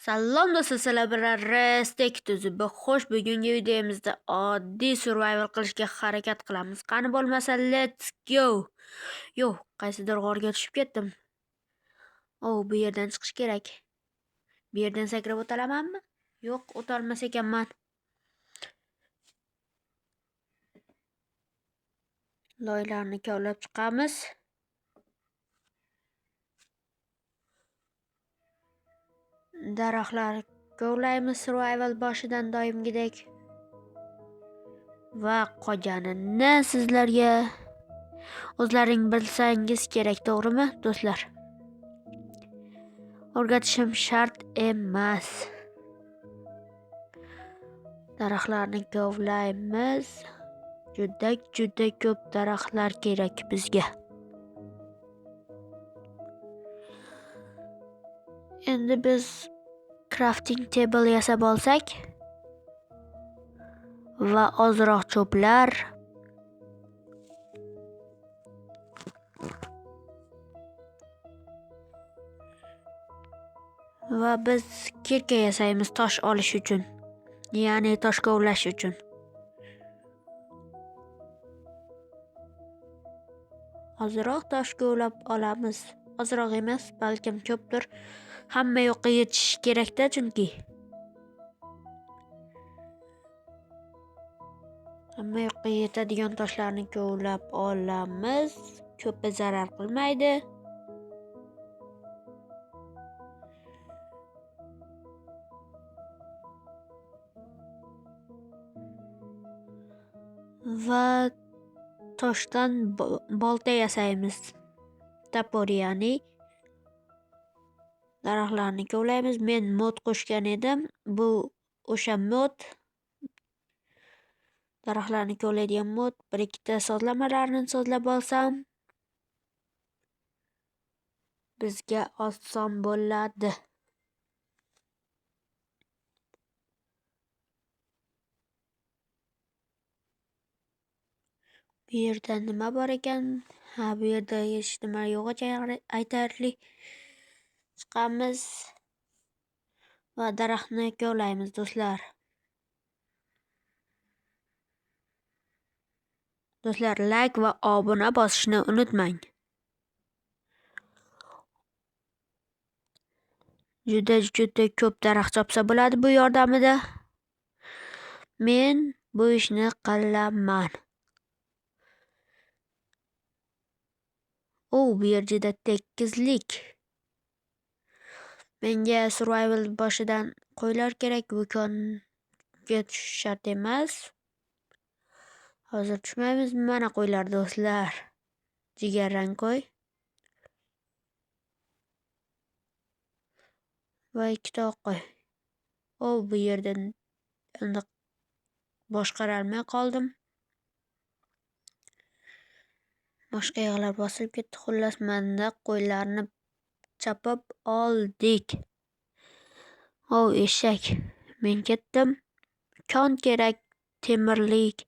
Salom do'stlar, sizlar bilan Restek tuzubi. Xo'sh, bugungi videomizda oddiy survival qilishga harakat qilamiz. Qani bo'lmasa, let's go. Yo'q, qaysidir g'orga tushib ketdim. Bu yerdan chiqish kerak. Bu yerdan sakrab o'talamanmi? Yo'q, o'ta olmas ekanman. Loylarni kavlab chiqamiz. Daraxtlar kovlaymiz survival boshidan doimgidek. Va qolganini sizlarga o'zlaring bilsangiz kerak, to'g'rimi, do'stlar? O'rgatishim shart emas. Daraxtlarni kovlaymiz. Juda ko'p daraxtlar kerak bizga. Endi biz crafting table yasab olsak va ozroq cho'plar va biz kirka yasaymiz tosh olish uchun, ya'ni tosh kovlash uchun. Ozroq tosh kovlab olamiz. Ozroq emas, balkim ko'pdir. Hamma yoqqa yetishi kerak-da, chunki. Hamma yoqqa yetadigan toshlarni kovlab olamiz. Ko'pi zarar qilmaydi. Va toshdan bolta yasaymiz. Tapor, ya'ni daraxtlarni kovlaymiz. Men mod qo'shgan edim. Bu o'sha mod. Daraxtlarni kovlaydigan mod. Bir-ikkita sozlamalarni sozlab olsam, bizga oson bo'ladi. Bu yerda nima bor ekan? Bu yerda hech nima yo'q ekan, aytarli. Chiqamiz va daraxtni kovlaymiz, do'stlar. Do'stlar, like va obuna bosishni unutmang. Juda ko'p daraxt chopsa bo'ladi bu yordamida. Men bu ishni qilaman. Bu yer juda tekislik. Menga survival boshidan qo'ylar kerak, vulkonga tushish shart emas. Hozir tushmaymiz. Mana qo'ylar, do'stlar. Jigarrang qo'y. Va ikkita oq qo'y. Bu yerdan endi boshqarolmay qoldim. Boshqa yoqlar bosilib ketdi. Xullas, manda qo'ylarni chopib oldik. Eshak. Men ketdim. Kon kerak, temirlik.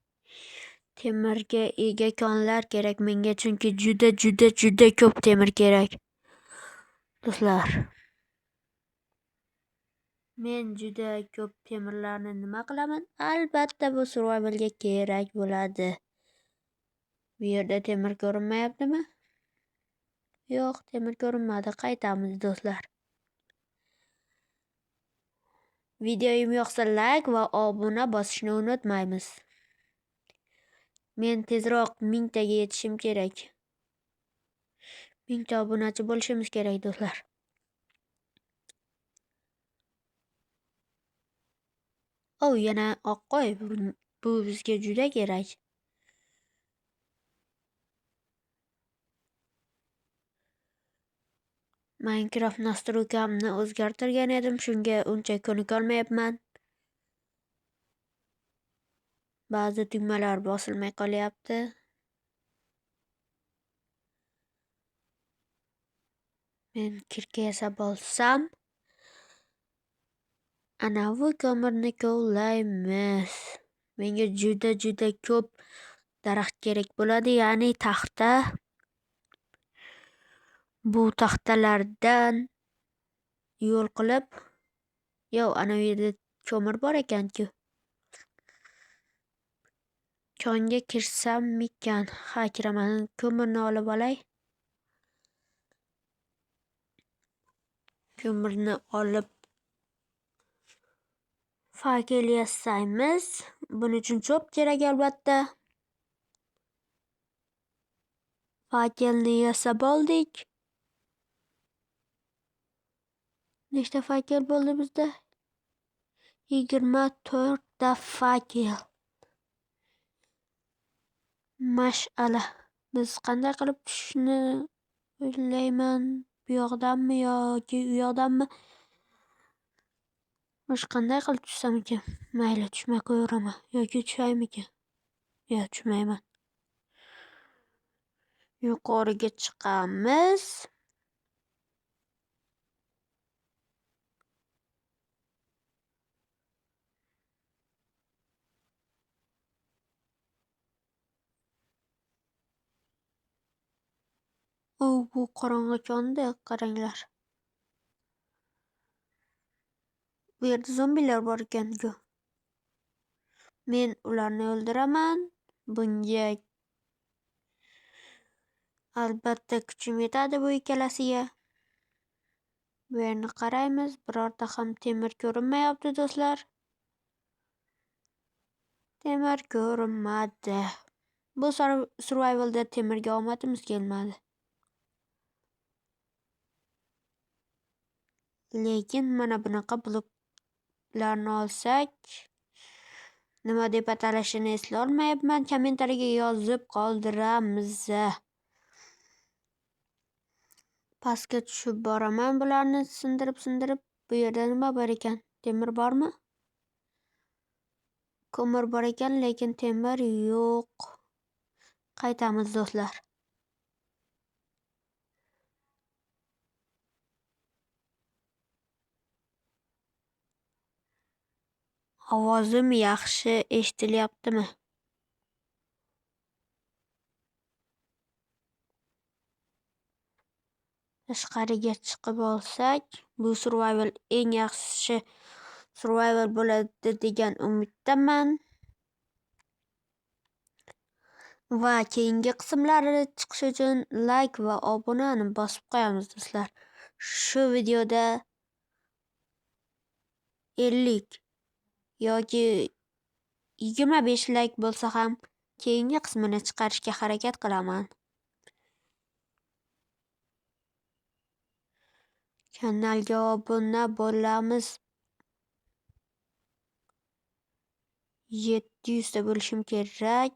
Temirga ega konlar kerak menga, chunki juda ko'p temir kerak. Do'stlar, men juda ko'p temirlarni nima qilaman? Albatta bu survivalga kerak bo'ladi. Bu yerda temir ko'rinmayaptimi? Yo'q, temir ko'rinmadi. Qaytamiz, do'stlar. Videoyim yoqsa like va obuna bosishni unutmaymiz. Men tezroq 1000 taga yetishim kerak. 1000 ta obunachi bo'lishimiz kerak, do'stlar. Yana oq qo'y. Bu bizga juda kerak. Minecraft nastroykamni o'zgartirgan edim, shunga uncha ko'nikolmayapman. Ba'zi tugmalar bosilmay qolyapti. Men kirka yasab olsam, anavi ko'mirni kovlaymiz. Menga juda ko'p daraxt kerak bo'ladi, ya'ni taxta. Bu taxtalardan yo'l qilib Yo, ana u yerda ko'mir bor ekan-ku. Konga kirsammikan? Ha, kiraman. Ko'mirni olib olay. Ko'mirni olib fakel yasaymiz. Buning uchun cho'p kerak albatta. Fakelni yasab oldik. Nechta fakel bo'ldi bizda? 24 ta fakel. Mash'ala. Biz qanday qilib tushishni o'ylayman. Bu yoqdanmi yoki u yoqdanmi? O'sha qanday qilib tushsam ekan? Mayli, tushmay qo'yaveraman. Yoki tushaymikan? Yo'q, tushmayman. Yuqoriga chiqamiz. Bu qorong'i konda qaranglar. Bu yerda zombilar bor ekan-ku. Men ularni o'ldiraman. Bunga albatta kuchim yetadi bu ikkalasiga. Bu yerni qaraymiz. Birorta ham temir ko'rinmayapti, do'stlar. Temir ko'rinmadi. Bu survivalda temirga omadimiz kelmadi. Lekin mana bunaqa bloklarni olsak, nima deb atalishini eslolmayapman. Kommentariyaga yozib qoldiramiz. Pastga tushib boraman bularni sindirib. Bu yerda nima bor ekan? Temir bormi? Ko'mir bor ekan, lekin temir yo'q. Qaytamiz, do'stlar. Ovozim yaxshi eshitilyaptimi? Tashqariga chiqib olsak, bu survival eng yaxshi survival bo'ladi degan umiddaman. Va keyingi qismlari chiqishi uchun like va obunani bosib qo'yamiz, do'stlar. Shu videoda 50 yoki 25 like bo'lsa ham keyingi qismini chiqarishga harakat qilaman. Kanalga obuna bo'lamiz. 700 ta bo'lishim kerak.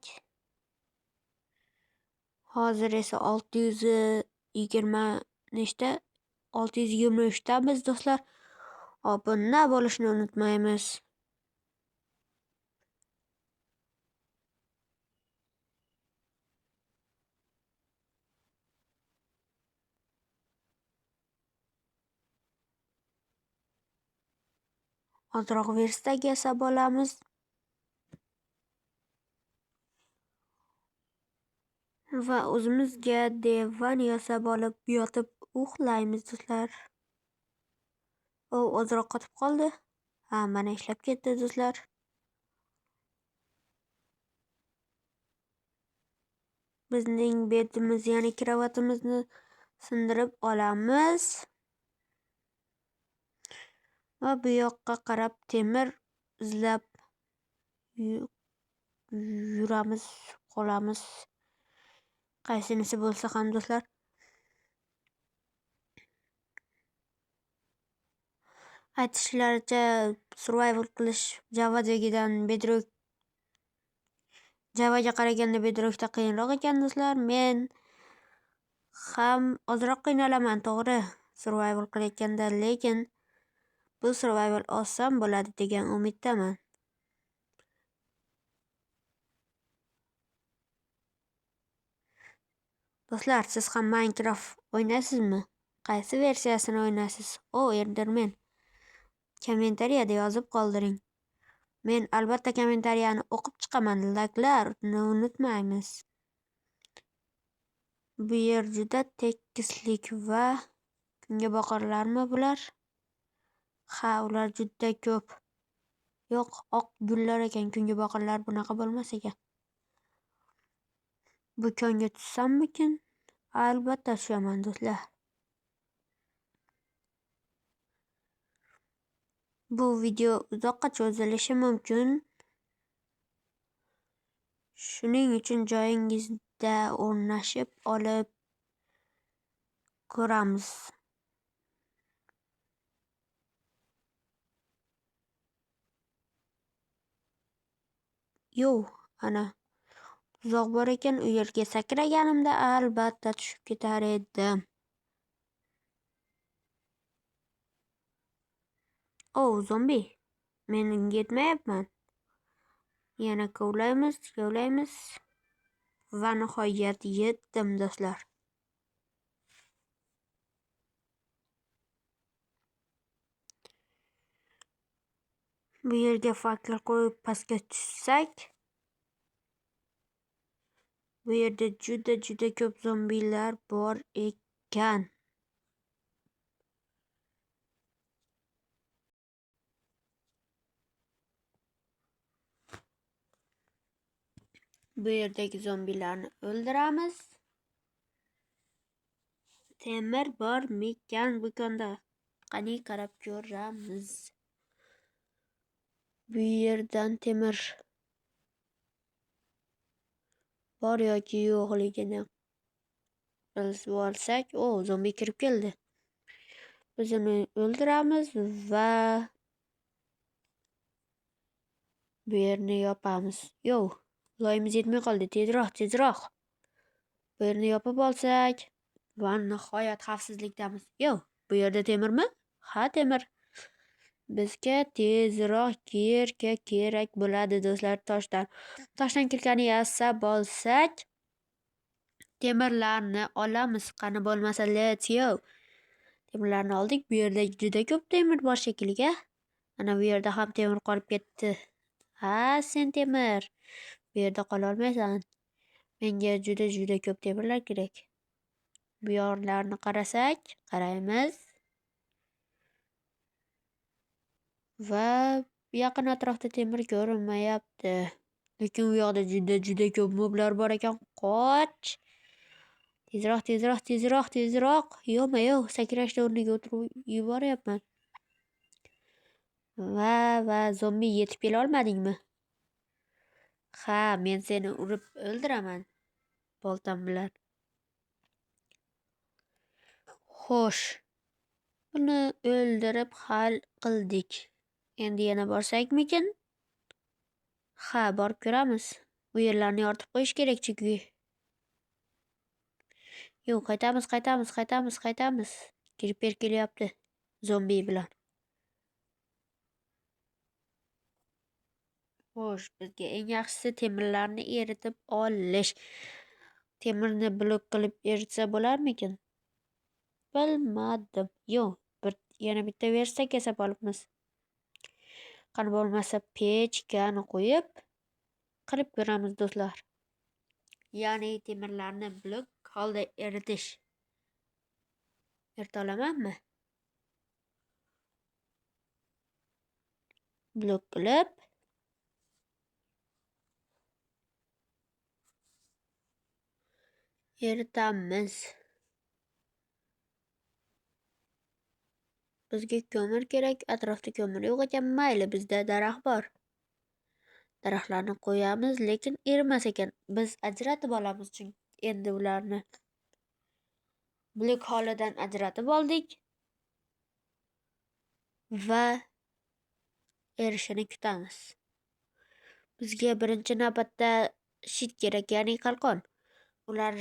Hozir esa 620 nechta? 623 tamiz, do'stlar. Obuna bo'lishni unutmaymiz. Ozroq versdak yasab olamiz. Va o'zimizga divan yasab olib yotib uxlaymiz, do'stlar. Ozroq qotib qoldi. Ha, mana ishlab ketdi, do'stlar. Bizning betimiz, ya'ni kravatimizni sindirib olamiz. Va bu yoqqa qarab temir izlab yuramiz, qolamiz. Qaysinisi bo'lsa ham, do'stlar. Aytishlaricha survival qilish Java jogidan Javaga qaraganda Bedrockda qiyinroq ekan, do'stlar. Men ham ozroq qiynalaman, to'g'ri, survival qilayotganda, lekin bu survival oson bo'ladi degan umiddaman. Do'stlar, siz ham Minecraft o'ynaysizmi? Qaysi versiyasini o'ynaysiz? Enderman. Kommentariyada yozib qoldiring. Men albatta kommentariyani o'qib chiqaman. Like'larni unutmaymiz. Bu yer juda tekislik va kungaboqarlarmi bular? Ha, ular juda ko'p. Yo'q, oq gullar ekan, kungaboqarlar bunaqa bo'lmas ekan. Bu konga tushsammikin? Albatta tushaman do'stlar. Bu video uzoqqa cho'zilishi mumkin. Shuning uchun joyingizda o'rnashib olib ko'ramiz. Ana uzoq bor ekan, u yerga sakraganimda albatta tushib ketar edim. Zombi. Men yetmayapman. Yana kovlaymiz va nihoyat yetdim do'stlar. Bu yerga fakir qo'yib pastga tushsak, bu yerda juda ko'p zombilar bor ekan. Bu yerdagi zombilarni o'ldiramiz. Temir bormikan bu konda? Qani qarab ko'ramiz. Bu yerdan temir bor yoki yo'qligini bilib olsak, zombi kirib keldi. Biz uni o'ldiramiz va bu yerni yopamiz. Loyimiz yetmay qoldi. Tezroq. Bu yerni yopib olsak va nihoyat xavfsizlikdamiz. Bu yerda temirmi? Ha, temir. Bizga tezroq kirka kerak bo'ladi do'stlar. Toshdan kirkani yasab olsak, temirlarni olamiz. Qani bo'lmasa, let's go. Temirlarni oldik. Bu yerda juda ko'p temir bor shekilli. Ana bu yerda ham temir qolib ketdi. Ha, sen temir. Bu yerda qola olmaysan. Menga juda ko'p temirlar kerak. Bu yoqlarni qaraymiz. Va yaqin atrofda temir ko'rinmayapti. Lekin u yoqda juda ko'p moblar bor ekan. Qoch. Tezroq. Yo'q, sakrashni o'rniga o'tirib yuboryapman. Va zombi yetib kela olmadingmi? Ha, men seni urib o'ldiraman boltam bilan. Xo'sh. Buni o'ldirib hal qildik. Endi yana borsakmikin? Ha, borib ko'ramiz. Bu yerlarni yoritib qo'yish kerak chunki. Yo'q, qaytamiz. Kirib kelyapti zombi bilan. Xo'sh, bizga eng yaxshisi temirlarni eritib olish. Temirni blok qilib eritsa bo'larmikin? Bilmadim. Yana bitta versak yasab olibmiz. Qani bo'lmasa pechkani qo'yib qirib ko'ramiz do'stlar. Ya'ni temirlarni blok holda eritish. Erita olamanmi? Blok qilib eritamiz. Bizga ko'mir kerak, atrofda ko'mir yo'q ekan, mayli, bizda daraxt bor. Daraxtlarni qo'yamiz, lekin erimas ekan. Biz ajratib olamiz chunki endi ularni blok holidan ajratib oldik va erishini kutamiz. Bizga birinchi navbatda shit kerak, ya'ni qalqon. Ular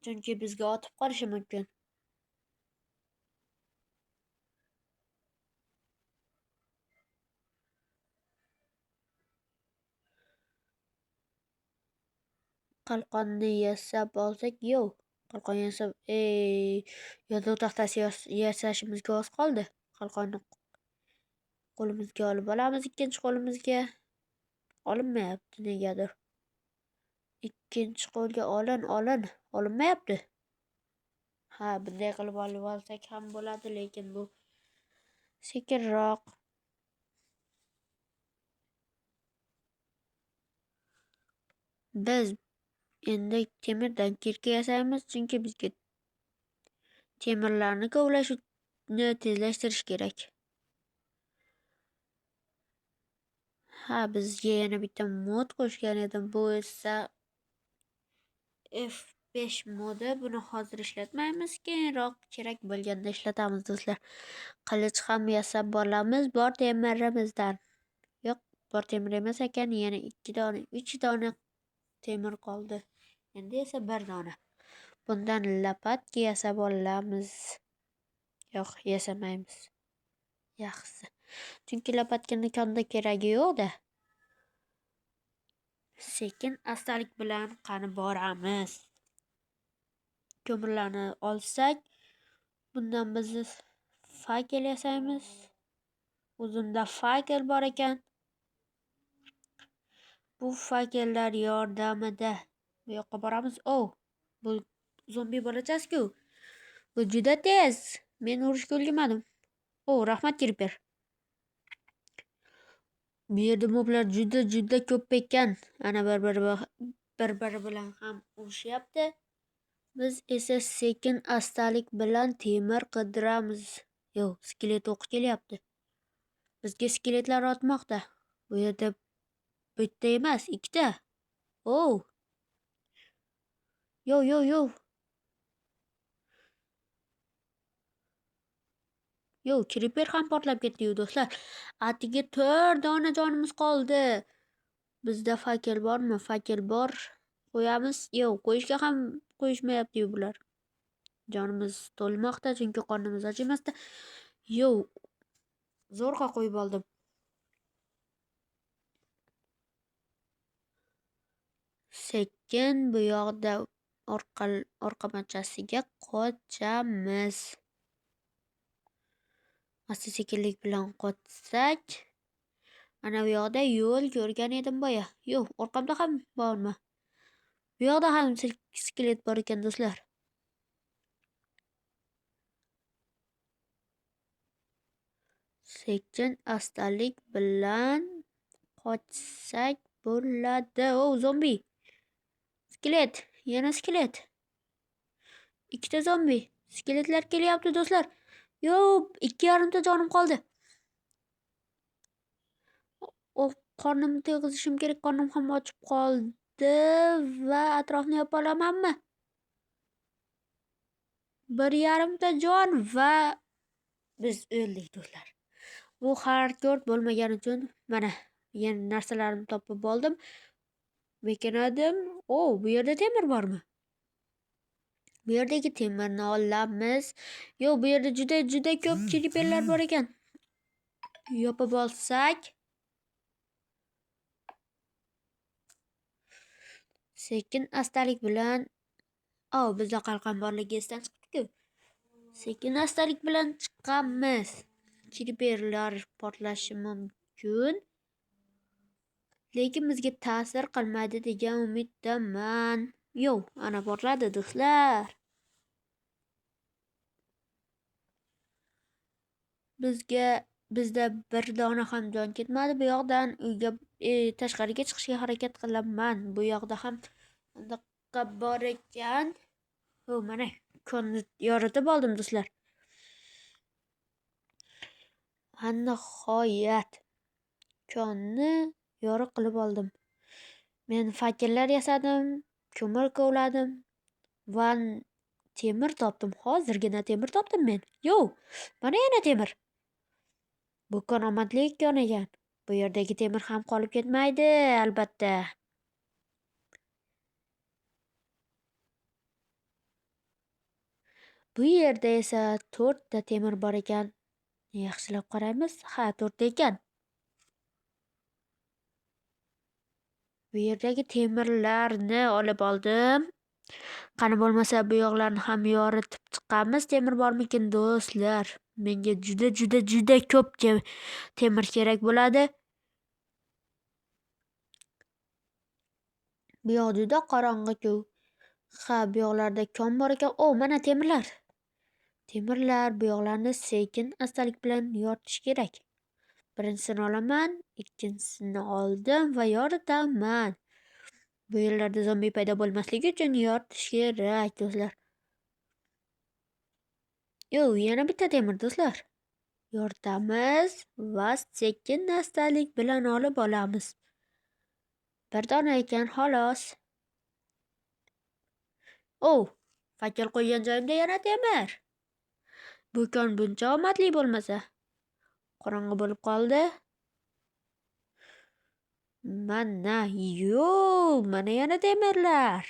chunki bizga otib qolishi mumkin. Qalqonni yasab olsak, qalqon yasab, yozuv taxtasi yasashimizga oz qoldi. Qalqonni qo'limizga olib olamiz, ikkinchi qo'limizga. Olinmayapti negadir. Ikkinchi qo'lga olinmayapti. Ha, bunday qilib olib olsak ham bo'ladi, lekin bu Sekinroq. Biz endi temirdan kirka yasaymiz, chunki bizga temirlarni kovlashni tezlashtirish kerak. Ha, bizga yana bitta mod qo'shgan edim. Bu esa F5 modi. Buni hozir ishlatmaymiz, keyinroq kerak bo'lganda ishlatamiz do'stlar. Qilich ham yasab olamiz bor temirimizdan. Yo'q, bor temir emas ekan, yana 2 dona, 3 dona temir qoldi. Endi esa 1 dona. Bundan lopatka yasab olamiz. Yo'q, yasamaymiz. Yaxshi. Chunki lopatkani konda keragi yo'q-da. Sekin astalik bilan qani boramiz. Ko'mirlarni olsak, bundan biz fakel yasaymiz. O'zimda fakel bor ekan. Bu fakellar yordamida bu yoqqa boramiz. Bu zombi bolachasi-ku. Bu juda tez. Men urishga ulgurmadim. Rahmat Creeper. Bu yerda moblar juda ko'p ekan. Ana bir-biri bilan ham urushyapti. Biz esa sekin astalik bilan temir qidiramiz. Skelet o'qi kelyapti. Bizga skeletlar otmoqda. Bu yerda bitta emas, 2 ta. Creeper ham portlab ketdi-yu do'stlar. Atiga 4 dona jonimiz qoldi. Bizda fakel bormi? Fakel bor. Qo'yamiz. Qo'yishga ham qo'yishmayapti-yu bular. Jonimiz to'lmoqda, chunki qornimiz och emasda. Zo'rg'a qo'yib oldim. Sekin bu yoqda orqa machasiga qochamiz. Asta-sekinlik bilan qochsak, ana bu yoqda yo'l ko'rgan edim boya. Orqamda ham bormi? Bu yoqda ham skelet bor ekan do'stlar. Sekin astalik bilan qochsak bo'ladi. Zombi. Skelet, yana skelet. 2 ta zombi. Skeletlar kelyapti do'stlar. 2,5 ta jonim qoldi. Qornimni to'yg'izishim kerak. Qornim ham ochib qoldi va atrofni yopib olamanmi? 1,5 ta jon va biz o'ldik do'stlar. Bu hardcore bo'lmagani uchun mana yana narsalarimni topib oldim. Bekinadim. Bu yerda temir bormi? Bu yerdagi temirni olamiz. Bu yerda juda ko'p creeperlar bor ekan. Yopib olsak, sekin astalik bilan bizda qalqon borligi esdan chiqdi-ku. Sekin astalik bilan chiqamiz. Creeperlar portlashi mumkin. Lekin bizga ta'sir qilmaydi degan umiddaman. Ana portladi do'stlar. Bizda 1 dona ham jon ketmadi. Bu yoqdan uyga tashqariga chiqishga harakat qilaman. Bu yoqda ham undaqa bor ekan. Mana konni yoritib oldim do'stlar. Nihoyat konni yoriq qilib oldim. Men fakellar yasadim, ko'mir kovladim va temir topdim. Hozirgina temir topdim men. Mana yana temir. Bu karomatli kon ekan. Bu yerdagi temir ham qolib ketmaydi, albatta. Bu yerda esa 4 ta temir bor ekan. Yaxshilab qaraymiz. 4 ta ekan. Bu yerdagi temirlarni olib oldim. Qani bo'lmasa bu yoqlarni ham yoritib chiqamiz. Temir bormikin do'stlar? Menga juda ko'p temir kerak bo'ladi. Bu yoq juda qorong'i-ku. Bu yoqlarda kon bor ekan. Mana temirlar. Temirlar, bo'yoqlarni sekin astalik bilan yoritish kerak. Birinchisini olaman, ikkinchisini oldim va yoritaman. Bu yerlarda zombi paydo bo'lmasligi uchun yoritish kerak, do'stlar. Yana bitta temir, do'stlar. Yoritamiz va sekin astalik bilan olib olamiz. Bir dona ekan, xolos. Fakir qo'ygan joyimda yana temir. Bu kon buncha omadli bo'lmasa. Qorong'i bo'lib qoldi. Mana yana temirlar.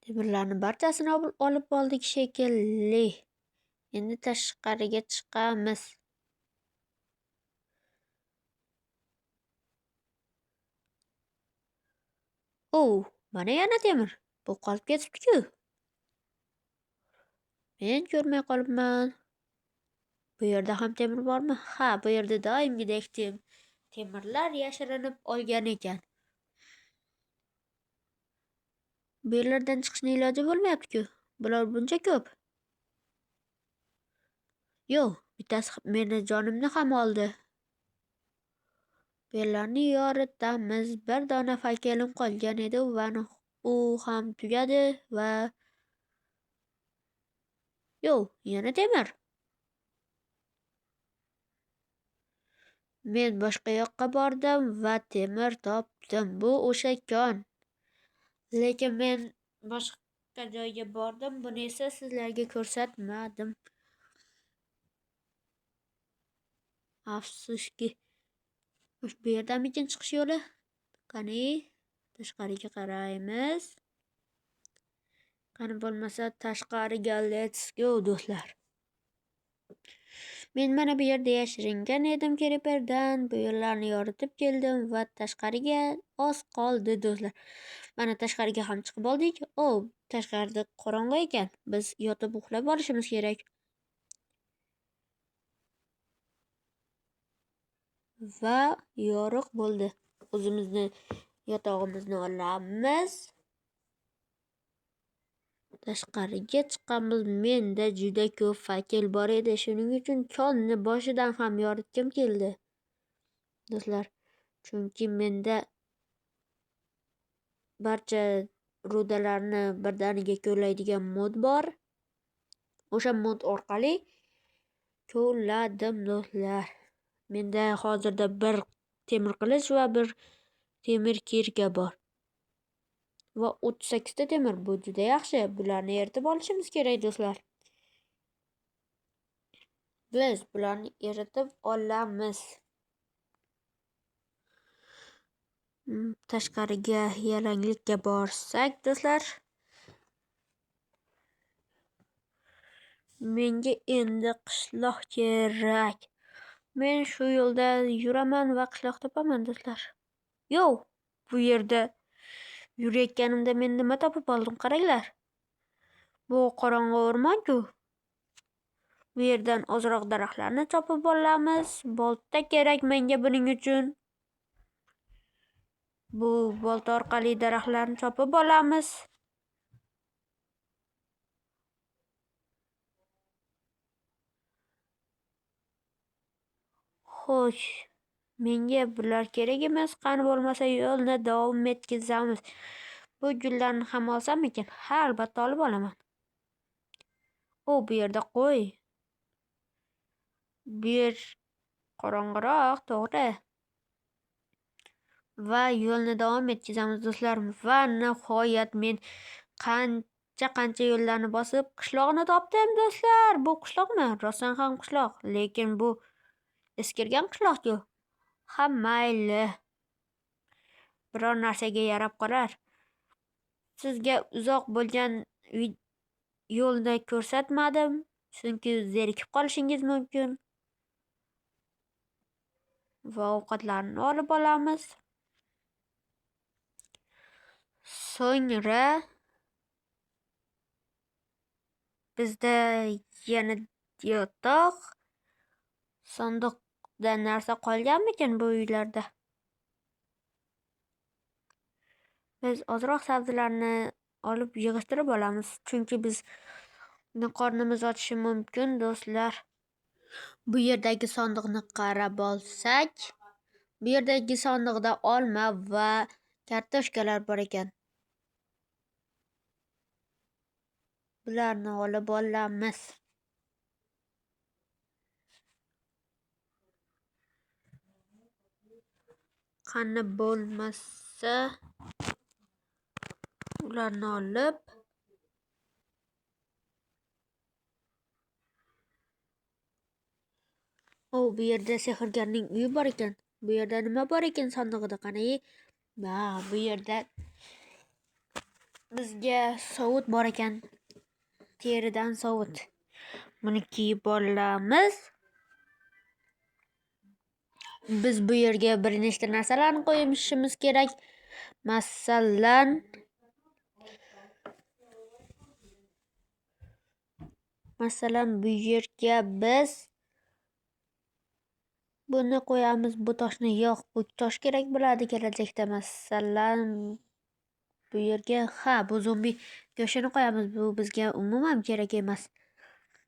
Temirlarni barchasini olib oldik shekilli. Endi tashqariga chiqamiz. Mana yana temir. Bu qolib ketibdi-ku. Men ko'rmay qolibman. Bu yerda ham temir bormi? Ha, bu yerda doimgidek temirlar yashirinib olgan ekan. Bu yerlardan chiqishning iloji bo'lmayapti-ku. Bular buncha ko'p. Bittasi meni jonimni ham oldi. Bu yerlarni yoritamiz. Bir dona fakelim qolgan edi va u ham tugadi va yana temir. Men boshqa yoqqa bordim va temir topdim. Bu o'sha kon. Lekin men boshqa joyga bordim. Buni esa sizlarga ko'rsatmadim. Afsuski. Bu yerdamikin chiqish yo'li? Qani, tashqariga qaraymiz. Qani bo'lmasa tashqariga let's go, do'stlar. Men mana bu yerda yashiringan edim Creeperdan. Bu yerlarni yoritib keldim va tashqariga oz qoldi, do'stlar. Mana tashqariga ham chiqib oldik. Tashqarida qorong'i ekan. Biz yotib uxlab olishimiz kerak. Va yorug' bo'ldi. O'zimizni yotog'imizni olamiz. Tashqariga chiqamiz. Menda juda ko'p fakel bor edi. Shuning uchun konni boshidan ham yoritgim keldi. Do'stlar, chunki menda barcha rudalarni birdaniga ko'laydigan mod bor. O'sha mod orqali ko'ladim, do'stlar. Menda hozirda bir temir qilich va bir temir kirka bor. Va 38 ta temir. Bu juda yaxshi. Bularni eritib olishimiz kerak, do'stlar. Biz bularni eritib olamiz. Tashqariga yalanglikka borsak, do'stlar, menga endi qishloq kerak. Men shu yo'lda yuraman va qishloq topaman, do'stlar. Bu yerda yurayotganimda men nima topib oldim, qaranglar. Bu qorong'i o'rmon-ku. Bu yerdan ozroq daraxtlarni chopib olamiz. Bolta kerak menga buning uchun. Bu bolta orqali daraxtlarni chopib olamiz. Xo'sh, menga bular kerak emas. Qani bo'lmasa yo'lni davom etkazamiz. Bu gullarni ham olsam ekan? Ha, albatta olib olaman. Bu yerda qo'y. Bu yer qorong'iroq, to'g'ri. Va yo'lni davom etkazamiz, do'stlar. Va nihoyat men qancha yo'llarni bosib qishloqni topdim, do'stlar. Bu qishloqmi? Rostdan ham qishloq, lekin bu eskirgan qishloq-ku. Ha, mayli. Biror narsaga yarab qolar. Sizga uzoq bo'lgan yo'lni ko'rsatmadim, chunki zerikib qolishingiz mumkin. Va ovqatlarni olib olamiz. So'ngra bizda yana yotoq, sandiqda narsa qolganmikan bu uylarda? Biz ozroq sabzilarni olib yig'ishtirib olamiz. Chunki bizni qornimiz ochishi mumkin do'stlar. Bu yerdagi sandiqni qarab olsak, bu yerdagi sandiqda olma va kartoshkalar bor ekan. Bularni olib olamiz. Qani bo'lmasa ularni olib bu yerda sehrgarning uyi bor ekan. Bu yerda nima bor ekan sandig'ida? Qani? Bu yerda bizga sovut bor ekan. Teridan sovut. Buni kiyib olamiz. Biz bu yerga bir nechta narsalarni qo'yishimiz kerak. Masalan, bu yerga biz buni qo'yamiz. Bu toshni yo'q, bu tosh kerak bo'ladi kelajakda. Masalan, bu yerga bu zombi go'shtini qo'yamiz. Bu bizga umuman kerak emas.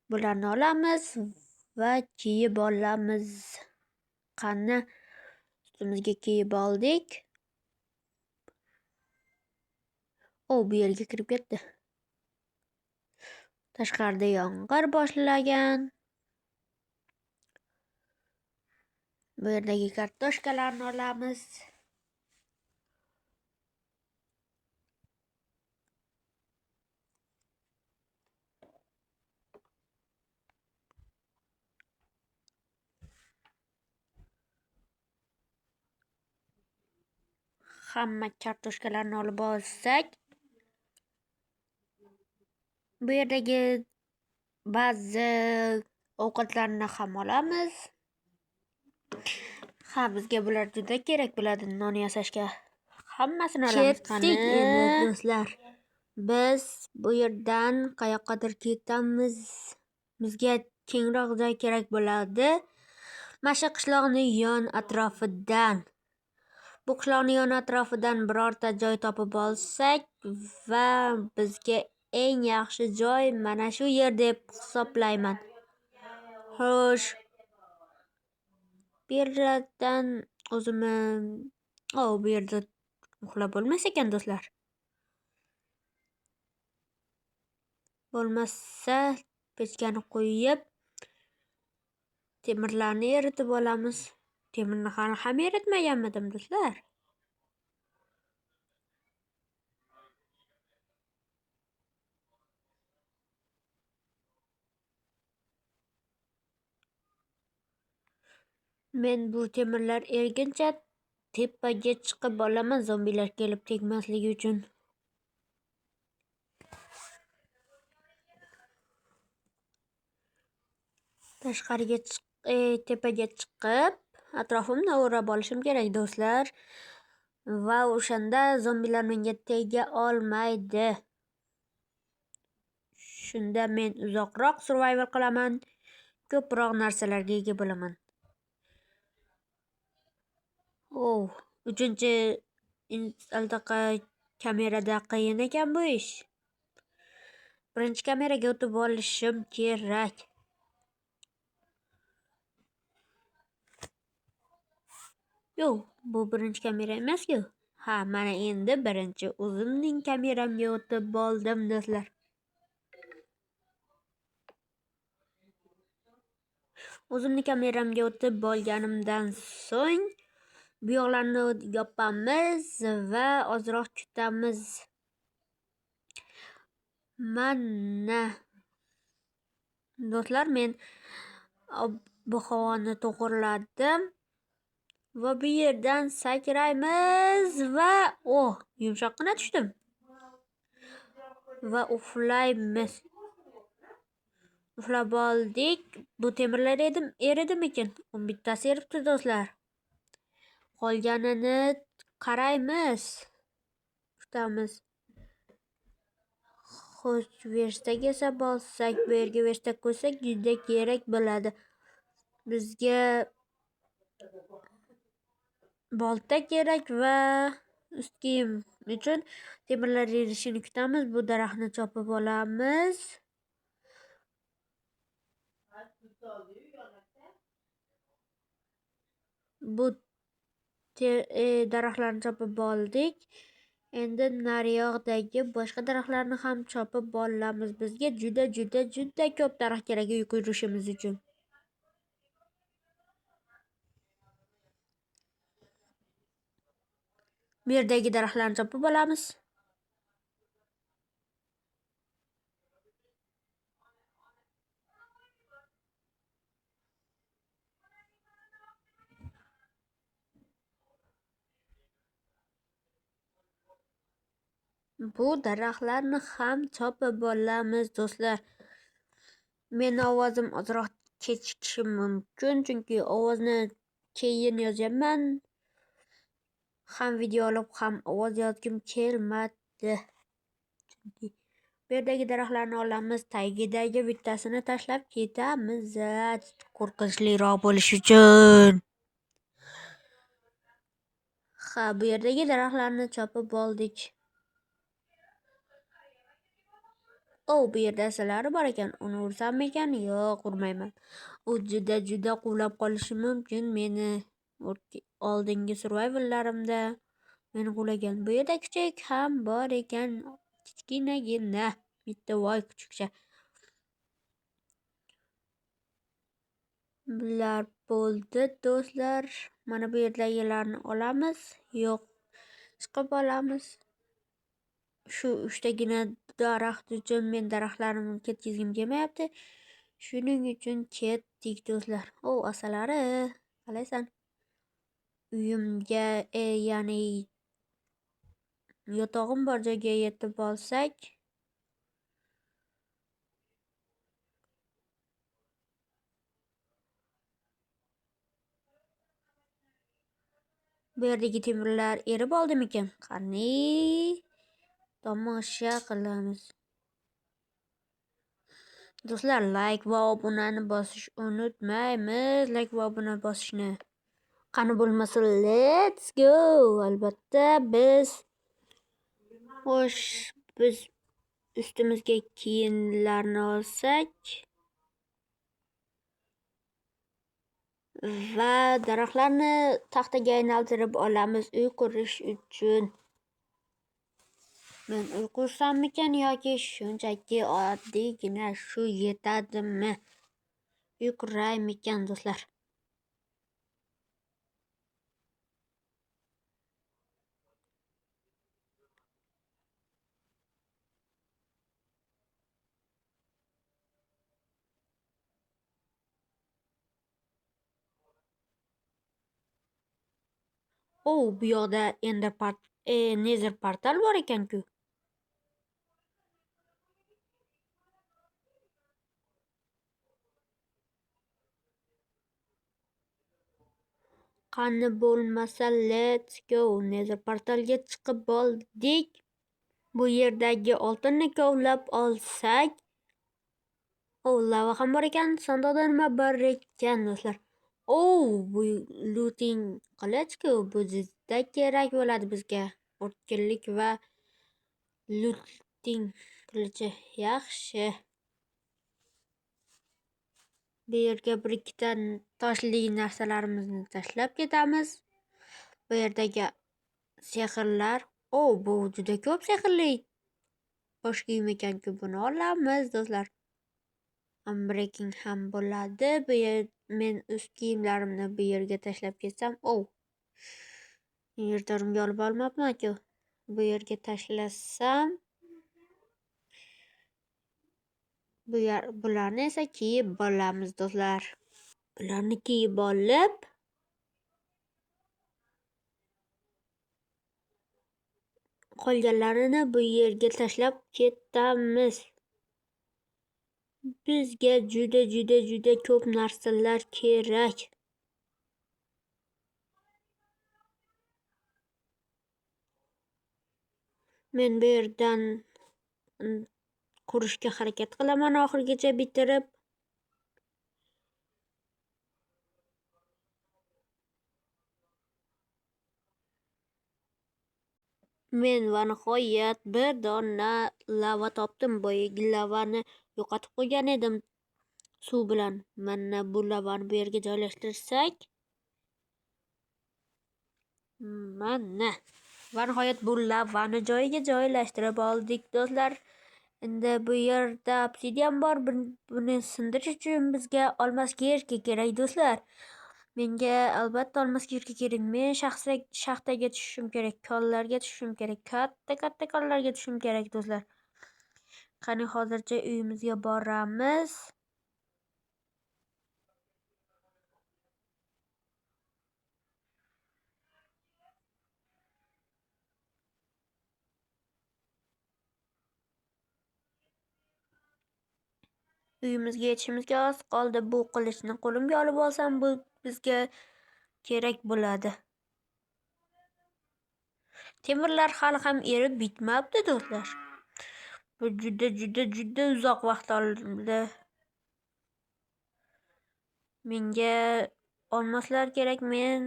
Bularni olamiz va kiyib olamiz. Qani ustimizga kiyib oldik. Bu yerga kirib ketdi. Tashqarida yomg'ir boshlagan. Bu yerdagi kartoshkalarni olamiz. Hamma kartoshkalarni olib olsak, bu yerdagi ba'zi ovqatlarni ham olamiz. Bizga bular juda kerak bo'ladi non yasashga. Hammasini olamiz. Ketdik endi do'stlar. Biz bu yerdan qayoqqadir ketamiz. Bizga kengroq joy kerak bo'ladi. Mana qishloqning yon atrofidan. Bu qishloqning yon atrofidan birorta joy topib olsak va bizga eng yaxshi joy mana shu yer deb hisoblayman. Xo'sh, bu yerdan o'zimni bu yerda uxlab bo'lmas ekan do'stlar. Bo'lmasa pechkani qo'yib temirlarni eritib olamiz. Temirni hali ham eritmaganmidim do'stlar. Men bu temirlar erguncha tepaga chiqib olaman zombilar kelib tegmasligi uchun. Tashqariga tepaga chiqib atrofimni o'rab olishim kerak do'stlar. Va o'shanda zombilar menga tega olmaydi. Shunda men uzoqroq survival qilaman. Ko'proq narsalarga ega bo'laman. 3-chi aldaqa kamerada qiyin ekan bu ish. Birinchi kameraga o'tib olishim kerak. Yo'q, bu birinchi kamera emas-ku. Mana endi birinchi o'zimning kameramga o'tib oldim do'stlar. O'zimning kameramga o'tib olganimdan so'ng bu yoqlarni yopamiz va ozroq kutamiz. Mana do'stlar, men bu havoni to'g'irladim va bu yerdan sakraymiz va yumshoqqina tushdim. Va uxlaymiz. Uxlab oldik. Bu temirlar eridimikin? 11tasi eribdi do'stlar. Qolganini qaraymiz. Kutamiz. Xo'sh, versak esa bossak, bu yerga versak qo'ysak juda kerak bo'ladi. Bizga bolta kerak va ust kiyim uchun temirlar erishini kutamiz. Bu daraxtni chopib olamiz. Bu daraxtlarni chopib oldik. Endi naryoqdagi boshqa daraxtlarni ham chopib olamiz. Bizga juda ko'p daraxt kerak uy qurishimiz uchun. Bu yerdagi daraxtlarni chopib olamiz. Bu daraxtlarni ham chopib olamiz do'stlar. Meni ovozim ozroq kechikishi mumkin, chunki ovozni keyin yozaman. Ham video olib, ham ovoz yozgim kelmadi. Chunki bu yerdagi daraxtlarni olamiz, tagidagi bittasini tashlab ketamiz. Qo'rqinchliroq bo'lishi uchun. Ha, bu yerdagi daraxtlarni chopib oldik. Bu yerda asalari bor ekan. Uni ursammikan? Yo'q, urmayman. U juda quvlab qolishi mumkin. Meni oldingi survivallarimda meni quvlagan. Bu yerda kuchuk ham bor ekan. Kichkinagina. Bitta voy kuchukcha. Bular bo'ldi do'stlar. Mana bu yerdagilarni olamiz. Yo'q, chiqib olamiz. Shu 3tagina daraxt uchun men daraxtlarimni ketkizgim kelmayapti. Shuning uchun ketdik do'stlar. Asalari, qalaysan? Uyimga, ya'ni yotog'im bor joyga yetib olsak, bu yerdagi temirlar erib oldimikan? Qani tomosha qilamiz. Do'stlar, like va obunani bosish unutmaymiz. Like va obuna bosishni. Qani bo'lmasa, let's go. Albatta biz ustimizga kiyimlarni olsak va daraxtlarni taxtaga aylantirib olamiz uy qurish uchun. Men uy qursammikan yoki shunchaki oddiygina shu yetadimi? Uy quraymikan do'stlar? Bu yoqda Nether portal bor ekan-ku. Qani bo'lmasa, let's go. Nether portalga chiqib oldik. Bu yerdagi oltinni kovlab olsak, lava ham bor ekan. Sandiqda nima bor ekan do'stlar? Bu looting qilich-ku. Bu juda kerak bo'ladi bizga. O'tkinlik va looting qilichi yaxshi. Bu yerga bir ikkita toshli narsalarimizni tashlab ketamiz. Bu yerdagi sehrlar, bu juda ko'p sehrli bosh kiyim ekan-ku. Buni olamiz do'stlar. Unbreaking ham bo'ladi. Men ust kiyimlarimni bu yerga tashlab ketsam, yertorimga olib olmabman-ku. Bu yerga tashlasam, bularni esa kiyib olamiz do'stlar. Bularni kiyib olib, qolganlarini bu yerga tashlab ketamiz. Bizga juda ko'p narsalar kerak. Men bu yerdan qurishga harakat qilaman oxirigacha bitirib. Men va nihoyat bir dona lava topdim. Boyagi lavani yo'qotib qo'ygan edim suv bilan. Mana bu lavani bu yerga joylashtirsak, mana va nihoyat bu lavani joyiga joylashtirib oldik do'stlar. Endi bu yerda obsidian bor. Buni sindirish uchun bizga olmos kirka kerak do'stlar. Menga albatta olmos kirka kerak. Men shaxtaga tushishim kerak, konlarga tushishim kerak, katta konlarga tushishim kerak do'stlar. Qani hozircha uyimizga boramiz. Uyimizga yetishimizga oz qoldi. Bu qilichni qo'limga olib olsam, bu bizga kerak bo'ladi. Temirlar hali ham erib bitmabdi do'stlar. Bu juda uzoq vaqt oldi. Menga olmoslar kerak. Men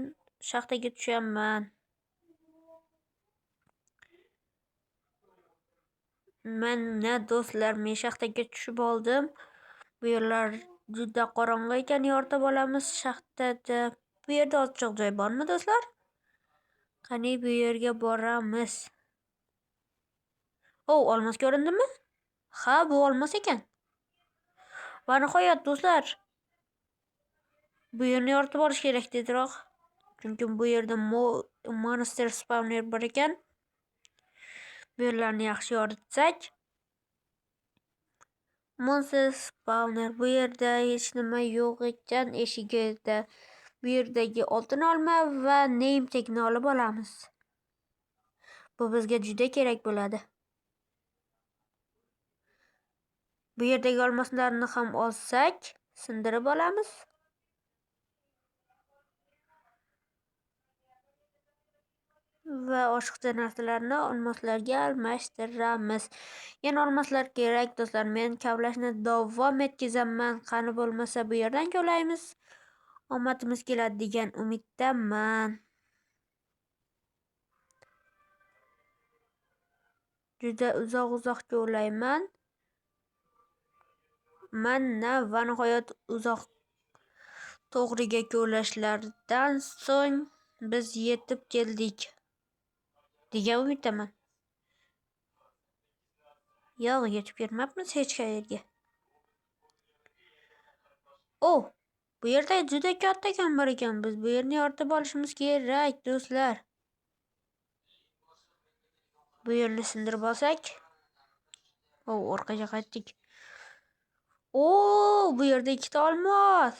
shaxtaga tushaman. Mana do'stlar, men shaxtaga tushib oldim. Bu yerlar juda qorong'i ekan, yoritib olamiz shaxtada. Bu yerda ochiq joy bormi do'stlar? Qani bu yerga boramiz. Olmos ko'rindimi? Ha, bu olmos ekan. Va nihoyat do'stlar, bu yerni yoritib olish kerak tezroq. Chunki bu yerda monster spawner bor ekan. Bu yerlarni yaxshi yoritsak. Monster spawner bu yerda hech nima yo'q ekan eshigida. Bu yerdagi oltin olma va name tagni olib olamiz. Bu bizga juda kerak bo'ladi. Bu yerdagi olmoslarni ham olsak, sindirib olamiz. Va oshiqcha narsalarni olmoslarga almashtiramiz. Yana olmoslar kerak do'stlar. Men kavlashni davom etkazaman. Qani bo'lmasa bu yerdan kavlaymiz. Omadimiz keladi degan umiddaman. Juda uzoq kavlayman. Mana va nihoyat uzoq to'g'riga kavlashlardan so'ng biz yetib keldik degan umiddaman. Yo'q, yetib kelmabmiz hech qayerga. Bu yerda juda katta kon bor ekan. Biz bu yerni yoritib olishimiz kerak do'stlar. Bu yerni sindirib olsak. Orqaga qaytdik. Bu yerda ikkita olmos.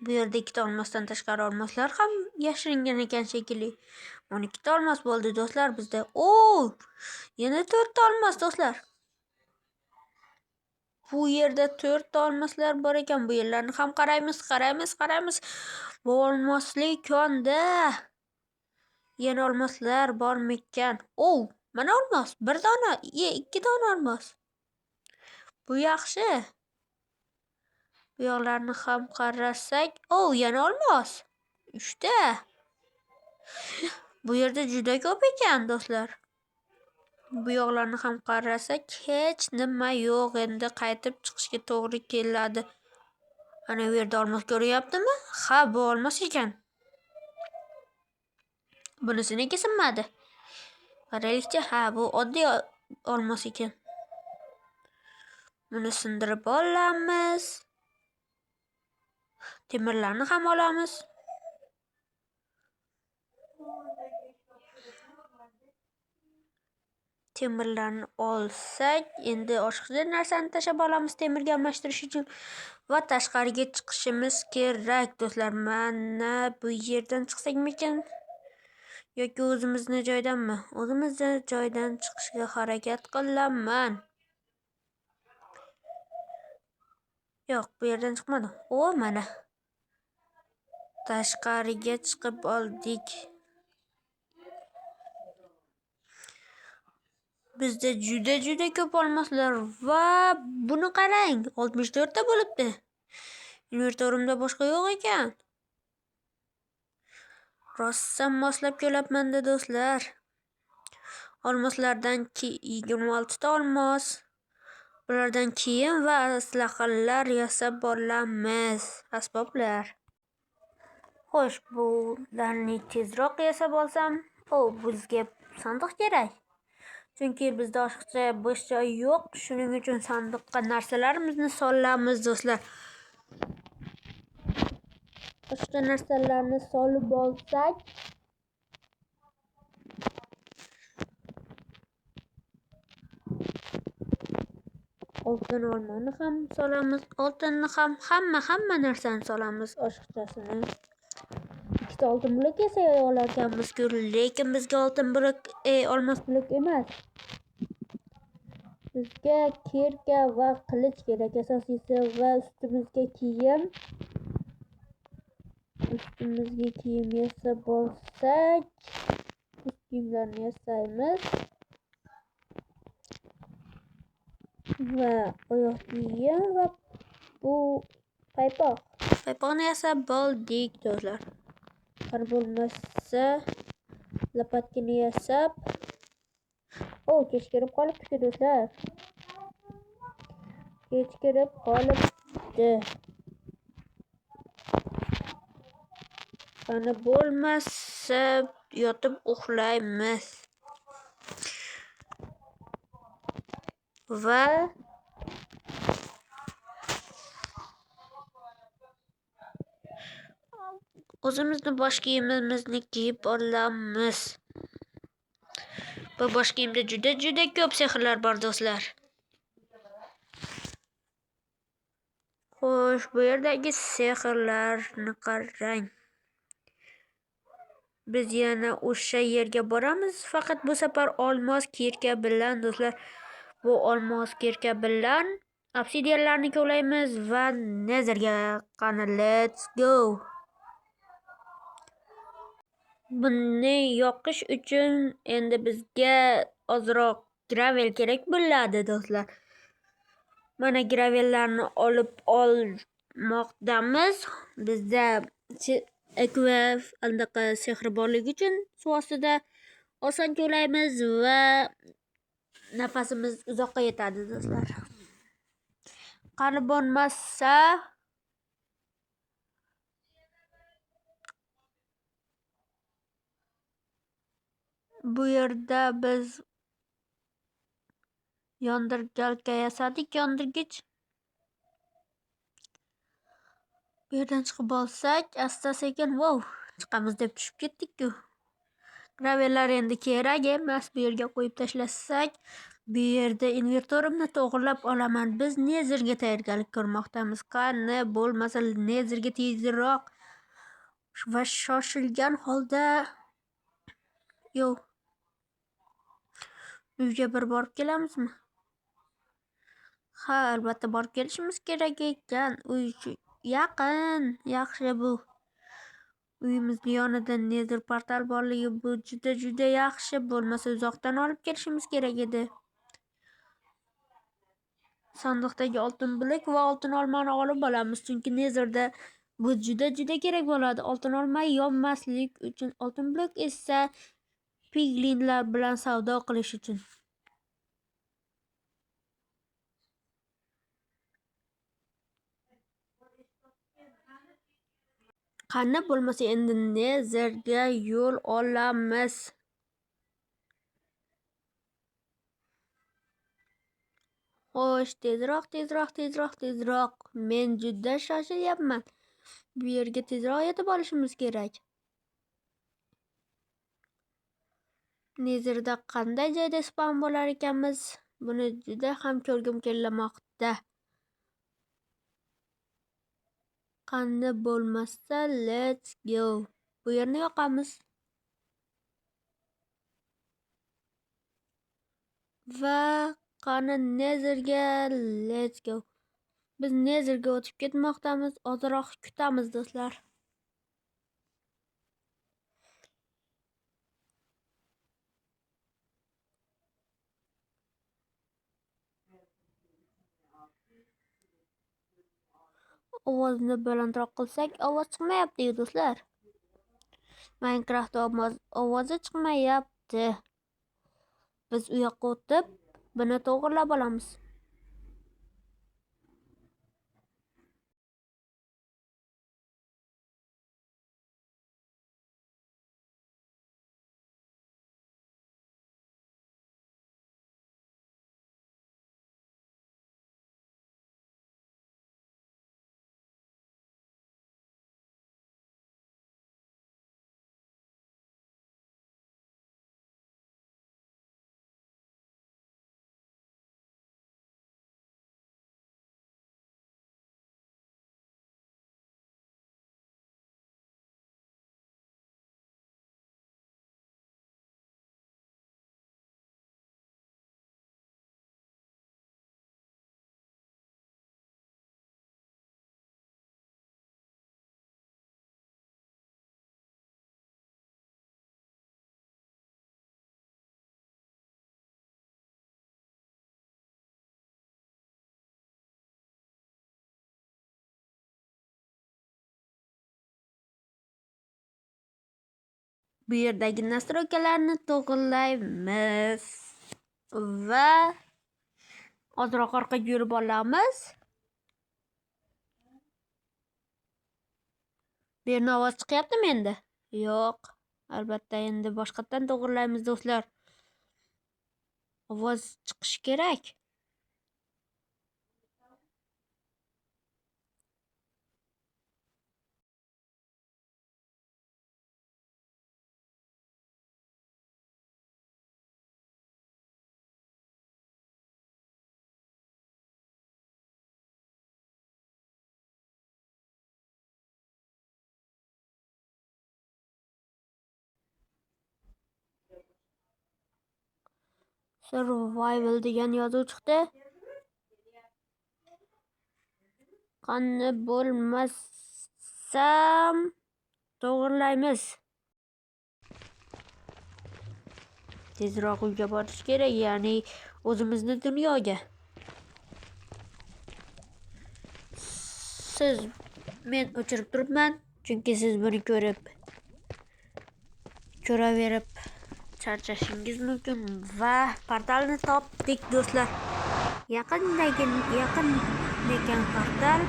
Bu yerda ikkita olmosdan tashqari olmoslar ham yashiringan ekan shekilli. 12 ta olmos bo'ldi do'stlar bizda. Yana 4 ta olmos do'stlar. Bu yerda 4 ta olmoslar bor ekan. Bu yerlarni ham qaraymiz. Bu olmosli konda yana olmoslar bormikan? Mana olmos. 1 dona, 2 dona olmos. Bu yaxshi. Bu yoqlarni ham qarasak, yana olmos. 3 ta. Bu yerda juda ko'p ekan do'stlar. Bu yoqlarni ham qarasak, hech nima yo'q. Endi qaytib chiqishga to'g'ri keladi. Ana bu yerda olmos ko'ryaptimi? Ha, bu olmos ekan. Bunisiniga sinmadi. Qaraylikchi, ha, bu oddiy olmos ekan. Buni sindirib olamiz. Temirlarni ham olamiz. Temirlarni olsak, endi oshiqcha narsani tashlab olamiz temirga almashtirish uchun va tashqariga chiqishimiz kerak do'stlar. Mana bu yerdan chiqsakmikan yoki o'zimizni joydanmi? O'zimizni joydan chiqishga harakat qilaman. Yo'q, bu yerdan chiqmadim. Mana tashqariga chiqib oldik. Bizda juda ko'p olmoslar va buni qarang, 64 ta bo'libdi. Inventorimda boshqa yo'q ekan. Rossam moslab kelibman-da do'stlar. Olmoslardan 26 ta olmos. Bulardan kiyim va aslahalar yasab olamiz. Asboblar. Xo'sh, bularni tezroq yasab olsam, bizga sandiq kerak. Chunki bizda oshiqcha bo'sh joy yo'q. Shuning uchun sandiqqa narsalarimizni solamiz, do'stlar. Boshqa narsalarni solib olsak, oltin olmani ham solamiz, oltinni ham hamma narsani solamiz oshiqchasini. Ikkita oltin blok yasay olarkanmiz-ku, lekin bizga oltin blok, olmos blok emas. Bizga kirka va qilich kerak asosiysi va ustimizga kiyim yasab olsak, kiyimlarni yasaymiz va oyoq kiyim va bu paypoqni yasab bo'ldik do'stlar. Qani bo'lmasa lopatkani yasab, kech kirib qolibdi do'stlar. Kech kirib qolibdi. Qani bo'lmasa yotib uxlaymiz. Va o'zimizni bosh kiyimimizni kiyib olamiz. Bu bosh kiyimda juda ko'p sehrlar bor do'stlar. Xo'sh, bu yerdagi sehrlarni qarang. Biz yana o'sha yerga boramiz, faqat bu safar olmos kirka bilan do'stlar. Bu olmos kirka bilan obsidianlarni kovlaymiz va nezerga. Qani, let's go. Buni yoqish uchun endi bizga ozroq gravel kerak bo'ladi do'stlar. Mana gravellarni olib olmoqdamiz. Bizda sehri borligi uchun suv ostida oson kovlaymiz va nafasimiz uzoqqa yetadi do'stlar. Qani bo'lmasa bu yerda biz yondirgalka yasadik, yondirgich. Bu yerdan chiqib olsak, asta-sekin chiqamiz deb tushib ketdik-ku. Gravellar endi kerak emas, bu yerga qo'yib tashlasak, bu yerda inventorimni to'g'irlab olaman. Biz nezerga tayyorgarlik ko'rmoqdamiz. Qani bo'lmasa nezerga tezroq va shoshilgan holda uyga bir borib kelamizmi? Ha, albatta borib kelishimiz kerak ekan. Uy yaqin, yaxshi bu. Uyimizning yonida nezer portal borligi bu juda yaxshi. Bo'lmasa uzoqdan olib kelishimiz kerak edi. Sandiqdagi oltin blok va oltin olmani olib olamiz, chunki nezerda bu juda kerak bo'ladi. Oltin olma yonmaslik uchun, oltin blok esa piglinlar bilan savdo qilish uchun. Qani bo'lmasa endi nezerga yo'l olamiz. Xo'sh, tezroq. Men juda shoshilyapman. Bu yerga tezroq yetib olishimiz kerak. Nezerda qanday joyda spawn bo'lar ekanmiz? Buni juda ham ko'rgim kelmoqda. Qani bo'lmasa, let's go. Bu yerni yoqamiz. Va qani nezerga let's go. Biz nezerga o'tib ketmoqdamiz. Ozroq kutamiz do'stlar. ovozni balandroq qilsak, ovoz chiqmayapti do'stlar. Minecraft ovozi chiqmayapti. Biz u yoqqa o'tib, buni to'g'irlab olamiz. Bu yerdagi nastroykalarni to'g'irlaymiz va ozroq orqaga yurib olamiz. Bu yerni ovoz chiqyaptimi endi? Yo'q. Albatta endi boshqatdan to'g'irlaymiz do'stlar. Ovoz chiqishi kerak. Survival degan yozuv chiqdi. Qani bo'lmasam to'g'irlaymiz. Tezroq uyga borish kerak, ya'ni o'zimizni dunyoga. Men o'chirib turibman, chunki siz buni ko'raverib charchashingiz mumkin va portalni topdik do'stlar. Yaqin ekan portal.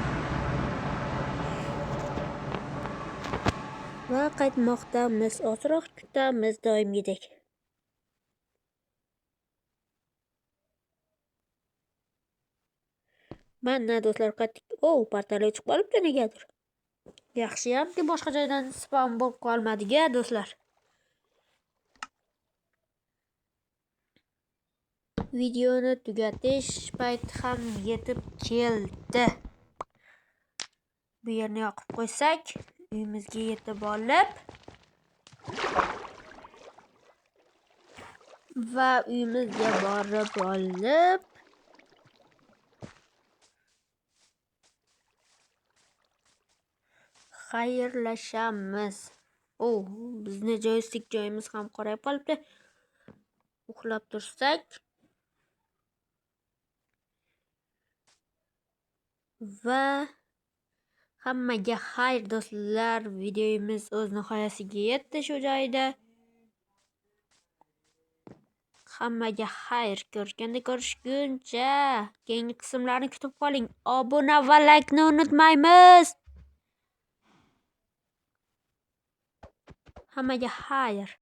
Va qaytmoqdamiz. Ozroq kutamiz doimgidek. Mana do'stlar qaytdik. Portal o'chib qolibdi negadir. Yaxshiyamki boshqa joydan spam bo'lib qolmadi-ga do'stlar. Videoni tugatish payti ham yetib keldi. Bu yerni yoqib qo'ysak, uyimizga yetib olib va uyimizga borib olib xayrlashamiz. Bizni joystick joyimiz ham qorayib qolibdi. Uxlab tursak va hammaga xayr do'stlar. Videomiz o'z nihoyasiga yetdi shu joyda. Hammaga xayr. Ko'rishguncha keyingi qismlarni kutib qoling. Obuna va laykni unutmaymiz. Hammaga xayr.